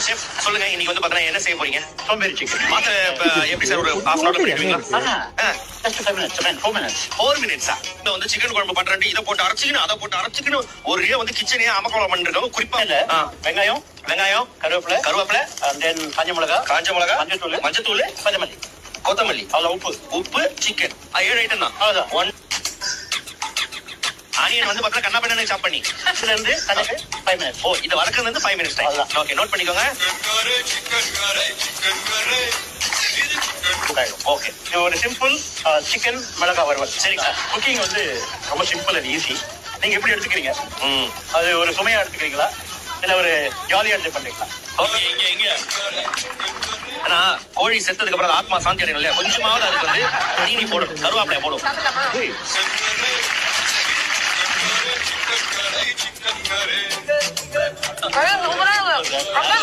Chef சொல்லுங்க, இன்னைக்கு வந்து பாத்தீங்கன்னா என்ன செய்ய போறீங்க? சோம்பேறி சிக்கன். மாத்த எப்படி சார் ஒரு half an hour பண்ணிடுவீங்களா? Just 5 minutes, 4 minutes. 4 minutes இந்த வந்து சிக்கன் குழம்பு பண்றேன், இதை போட்டு அரைச்சிக்கணும், அதை போட்டு அரைச்சிக்கணும். ஒரு வந்து கிச்சனே அமக்கலம் பண்ணிருக்காங்க. குறிப்பா இல்ல, வெங்காயம், கருவேப்பிலை, and then காஞ்ச மிளகா, மஞ்சத்தூள், கொத்தமல்லி, அவ்வளவு உப்பு, சிக்கன் 7 ஐட்டம் தான். அவ்வளவுதான். 1 ஆனியன் வந்து பாத்தீங்கன்னா கண்ணா பண்ணனே சாப் பண்ணி இதுல இருந்து 5 minutes. ஓ, இது வதக்குறது வந்து 5 minutes டைம். ஓகே, நோட் பண்ணிக்கோங்க. ஓகே, இது ஒரு சிம்பிள் சிக்கன் மிளகா வறுவல். சரிங்களா? குக்கிங் வந்து ரொம்ப சிம்பிள் அண்ட் ஈஸி. நீங்க எப்படி எடுத்துக்கிறீங்க? அது ஒரு சுமையா எடுத்துக்கிறீங்களா, இல்ல ஒரு ஜாலியா எடுத்து பண்றீங்களா? ஓகே, இங்க ஆனா கோழி செத்ததுக்கு அப்புறம் ஆத்மா சாந்தி அடையணும் இல்லையா? கொஞ்சமாவது அதுக்கு வந்து தீனி போடும், கருவேப்பிலை போடும். சூப்பரா